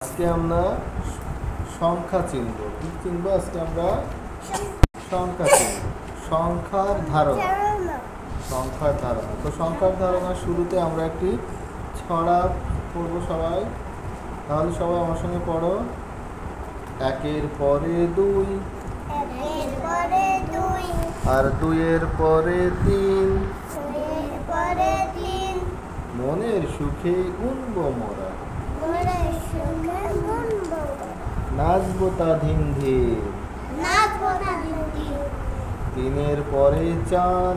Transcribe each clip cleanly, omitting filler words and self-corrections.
আজকে আমরা সংখ্যা চিনব। কি চিনব আজকে আমরা? সংখ্যা চিনব। সংখ্যার ধারণা। সংখ্যার ধারণা। তো সংখ্যার ধারণার শুরুতে আমরা একটি ছড়া পড়ব সবাই। তাহলে সবাই আমার সঙ্গে পড়ো। একের পরে দুই, আর দুইয়ের পরে তিন, মনের সুখে গুনব মোরা, নাচবো তা ধিন ধিন। তিনের পরে চার,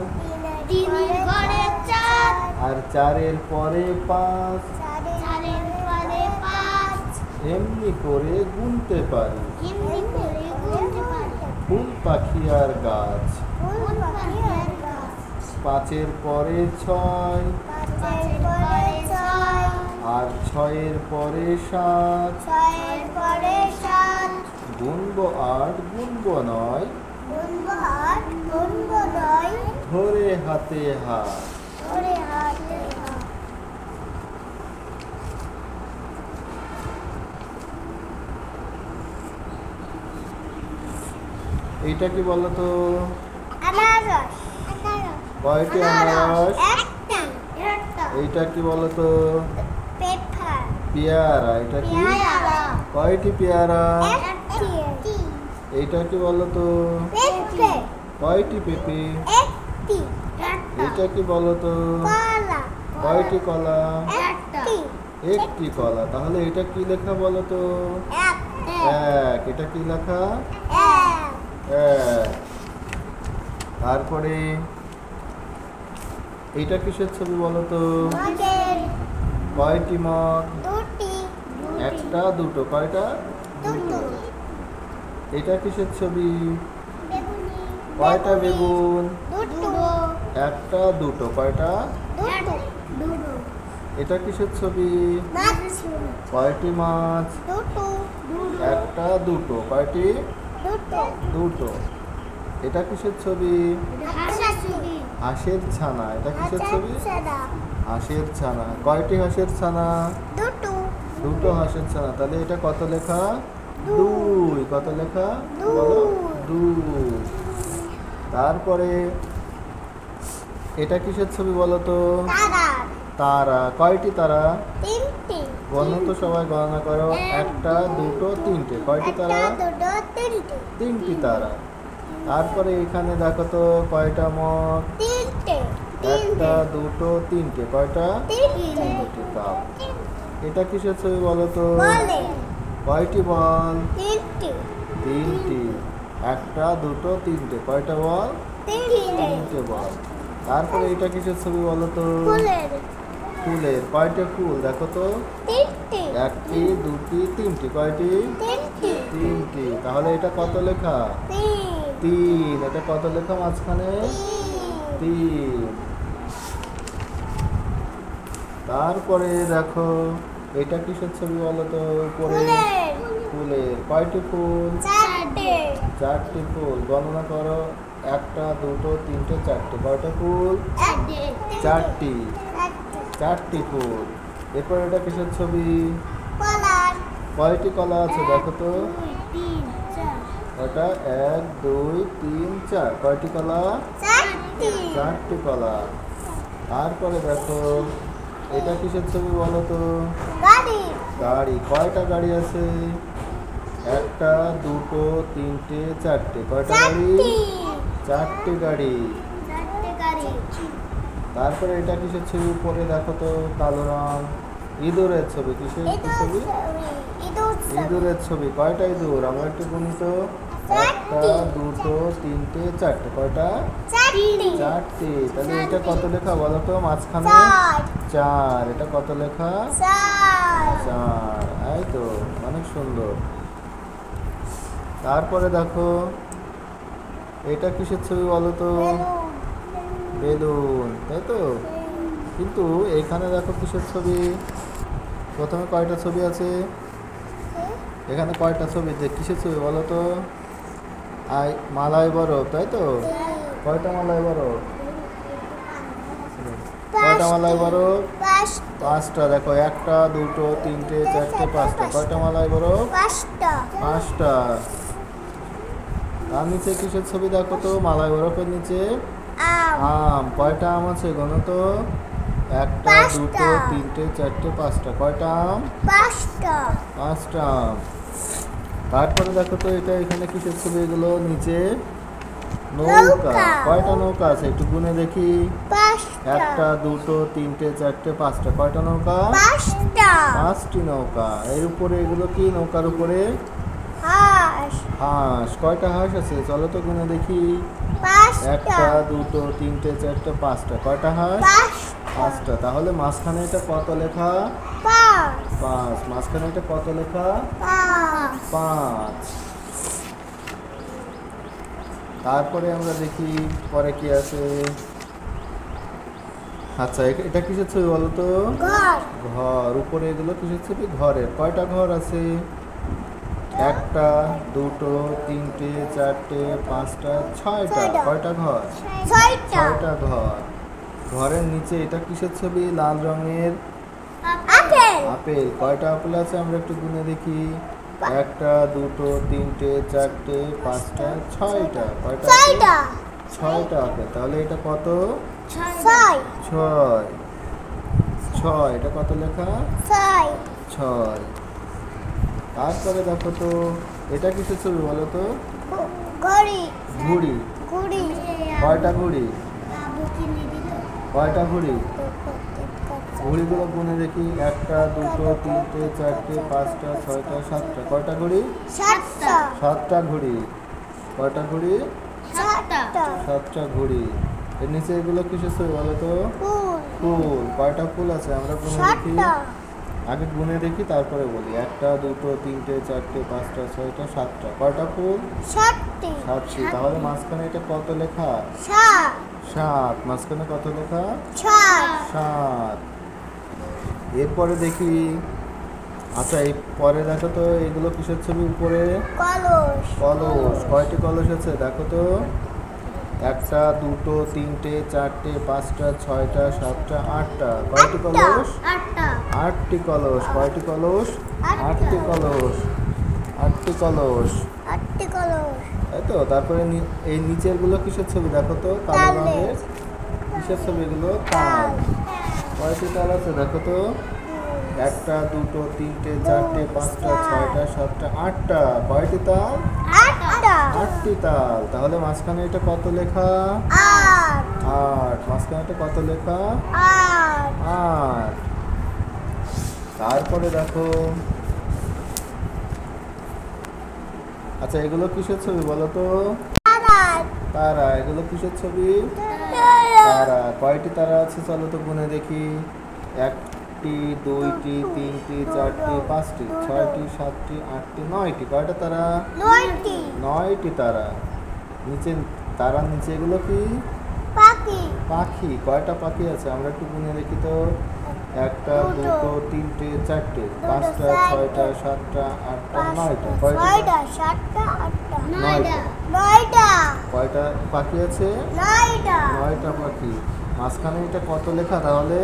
আর চারের পরে পাঁচ, এমনি করে গুনতে পারি ফুল পাখি আর গাছ। পাঁচের পরে ছয়, আর ছয়ের পরে সাত, গুনবো আট গুনবো নয়, ধরে হাতে হাত। এইটা কি বলতো? কয়টি আনারস? এইটা কি বলতো? পেয়ারা। এটা কি? কয়টি পেয়ারা? এইটা কি বলতো? কয়টি পেঁপে? এইটা কি বলতো? কয়টি কলা? একটি কলা। তাহলে এটা কি লেখা বলতো? এক। এটা কি লেখা? এক। তারপরে এইটা কিসের ছবি বলতো? কয়টি মগ? একটা দুটো। কয়টা? দুটো। এটা কিসের ছবি? কয়টা বেগুন? একটা দুটো। কয়টা? এটা কিসের ছবি? কয়টি মাছ? একটা দুটো। কয়টি? দুটো। এটা কিসের ছবি? হাঁসের ছানা। এটা কিসের ছবি? হাঁসের ছানা। কয়টি হাঁসের ছানা? দুটো হাঁসের ছানা। তাহলে এটা কত লেখা? দুই। কত লেখা? বলো। দুই। তারপরে এটা কিসের ছবি বলো তো? তারা। কয়টি তারা? গণ তো সবাই গণনা করো। একটা দুটো তিনটে। কয়টি তারা? তিনটি তারা। তারপরে এখানে দেখো তো কয়টা মগ? একটা দুটো তিনটে। কয়টা? তিনটে কাপ। এটা কিসের ছবি বলো তো? কয়টি বল? তিনটি। একটা দুটো তিনটে। কয়টা বল? তিনটে বল। তারপরে এটা কিসের ছবি বলো তো? ফুলের। কয়টা ফুল দেখো তো? একটি দুটি তিনটি। কয়টি? তিনটি। তাহলে এটা কত লেখা? তিন। এটা কত লেখা মাঝখানে? তিন। তারপরে দেখো এটা কিসের ছবি বলো তো? উপরে ফুলের। কয়টি ফুল? চারটি ফুল। গণনা করো। একটা দুটো তিনটে চারটে। কয়টা ফুল? চারটি। চারটি ফুল। এরপর এটা কিসের ছবি? কয়টি কলা আছে দেখো তো? ওটা এক দুই তিন চার। কয়টি কলা? চারটি কলা। তারপরে দেখো এটা কিসের ছবি বলো তো? গাড়ি। কয়টা গাড়ি আছে? একটা দুটো তিনটে চারটে। কয়টা গাড়ি? চারটি গাড়ি। তারপরে এটা কিসের ছবি? উপরে দেখো তো কালো রং। ইঁদুরের ছবি। কিসের ছবি? ইঁদুরের ছবি। কয়টা ইঁদুর? আমরা একটু গুনি তো। একটা দুটো তিনটে চারটে। কয়টা? চারটি। তাহলে এটা কত লেখা বলো তো মাঝখানে? চার। এটা কত লেখা? চার। এই তো অনেক সুন্দর। তারপরে দেখো এটা কিসের ছবি বলো তো? বেলুন। তাই তো? কিন্তু এখানে দেখো কিসের ছবি? প্রথমে কয়টা ছবি আছে? এখানে কয়টা ছবি? কিসের ছবি বলো তো? মালাই বরফ। তাই তো? কয়টা মালাই বরফ? কয়টা মালাই বড়? পাঁচটা। দেখো একটা দুটো তিনটে চারটে পাঁচটা। কয়টা মালাই বড়? পাঁচটা। তার নিচে কিসের ছবি দেখো তো? মালাই বরফের নিচে আম। কয়টা আম আছে গণ তো? একটা দুটো তিনটে চারটে পাঁচটা। কয়টা আম? পাঁচটা আম। তারপরে দেখো তো এটা এখানে কিসের ছবি? এগুলো নিচে নৌকা। কয়টা নৌকা আছে একটু গুনে দেখি। একটা দুটো তিনটে চারটে পাঁচটা। কয়টা নৌকা? পাঁচটি নৌকা। এর উপরে এগুলো কি? নৌকার উপরে হাঁস। কয়টা হাঁস আছে চলো তো গুনে দেখি। একটা দুটো তিনটে চারটে পাঁচটা। কয়টা হাঁস? পাঁচটা। তাহলে মাঝখানে এটা কত লেখা? পাঁচ। মাঝখানে এটা কত লেখা? পাঁচ। তারপরে আমরা দেখি পরে কি আছে। আচ্ছা এটা কিসের ছবি বলো তো? ঘর। উপরে এগুলো কিসের ছবি? ঘরের। কয়টা ঘর আছে? একটা দুটো তিনটে চারটে পাঁচটা ছয়টা। কয়টা ঘর? ছয়টা ঘর। ঘরের নিচে এটা কিসের ছবি? লাল রঙের আপেল। কয়টা আপেল আছে আমরা একটু গুনে দেখি। একটা দুটো তিনটে চারটে পাঁচটা ছয়টা। কয়টা? ছয়টা আপেল। তাহলে এটা কত? ছয়। ছয়। এটা কত লেখা? ছয়। তারপরে দেখো তো এটা কিসের ছবি বলো তো? ঘুড়ি। কয়টা ঘুড়ি? কয়টা ঘুড়ি? ঘুড়িগুলো গুনে দেখি। একটা দুটো তিনটে চারটে পাঁচটা ছয়টা সাতটা। কয়টা ঘুড়ি? সাতটা ঘুড়ি। কয়টা ঘুড়ি? সাতটা ঘুড়ি। এর নিচে এগুলো কিসের ছবি বলো তো? ফুল। কয়টা ফুল আছে আমরা গুনে দেখি। আগে গুনে দেখি তারপরে বলি। একটা দুটো তিনটে চারটে পাঁচটা ছয়টা সাতটা। কয়টা ফুল? সাতটি। তাহলে মাঝখানে এটা কত লেখা? সাত। মাঝখানে কত লেখা? সাত। এরপরে দেখি। আচ্ছা এই পরে দেখো তো এগুলো কিসের ছবি? উপরে কলস। কয়টি কলস আছে দেখো তো? একটা দুটো তিনটে চারটে পাঁচটা ছয়টা সাতটা আটটা। কয়টি কলস? আটটি কলস। কয়টি কলস? আটটি কলস। তাই তো। তারপরে এই নিচের গুলো কিসের ছবি দেখো তো? কালো রঙের। কিসের ছবি এগুলো? তাল। কয়টি তাল আছে দেখো তো? একটা দুটো তিনটে চারটে পাঁচটা ছয়টা সাতটা আটটা। কয়টি তাল? আটটি তাল। তাহলে মাঝখানে এটা কত লেখা? আট। মাঝখানে এটা কত লেখা? আট। তারপরে দেখো। আচ্ছা এগুলো কিসের ছবি বলো তো? তারা। এগুলো কিসের ছবি? তারা। কয়টি তারা আছে চলো তো গুনে দেখি। একটি দুইটি তিনটি চারটি পাঁচটি ছয়টি সাতটি আটটি নয়টি। কয়টা তারা? নয়টি তারা। নিচে তারার নিচে এগুলো কি? পাখি। কয়টা পাখি আছে আমরা একটু গুনে দেখি তো। একটা দুটো তিনটে চারটে পাঁচটা ছয়টা সাতটা আটটা নয়টা। কয়টা? কয়টা পাখি আছে? নয়টা পাখি। মাঝখানে এটা কত লেখা তাহলে?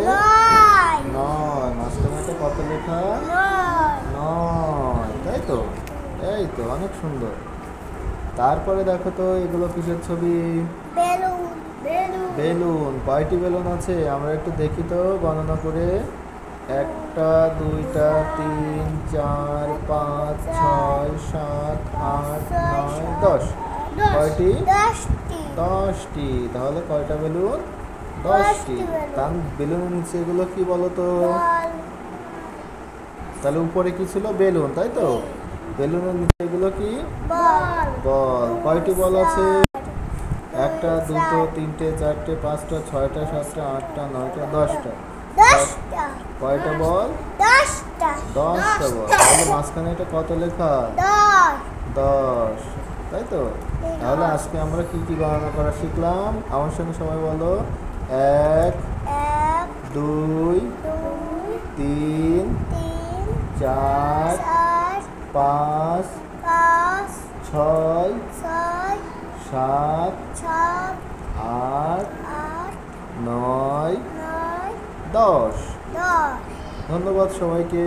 নয়। মাঝখানে এটা কত লেখা? নয়। তাই তো। এই তো অনেক সুন্দর। তারপরে দেখো তো এগুলো কিসের ছবি? বেলুন। কয়টি বেলুন আছে আমরা একটু দেখি তো গণনা করে। একটা দুইটা তিন চার পাঁচ ছয় সাত আট নয় দশ। কয়টি? দশটি। তাহলে কয়টা বেলুন? দশটি। তার বেলুনের নিচে এগুলো কি বলো তো? তাহলে উপরে কি ছিল? বেলুন। তাই তো। বেলুনের নিচে এগুলো কি? বল। কয়টি বল আছে? একটা দুটো তিনটে চারটে পাঁচটা ছয়টা সাতটা আটটা নয়টা দশটা। কয়টা বল? দশটা বল। তাহলে মাঝখানে এটা কত লেখা? 10। তাই তো। তাহলে আজকে আমরা কি কি গণনা করা শিখলাম? আমার সঙ্গে সবাই বলো। 1 2 3 4 5 6 7 8 9 10। দশ। ধন্যবাদ সবাইকে।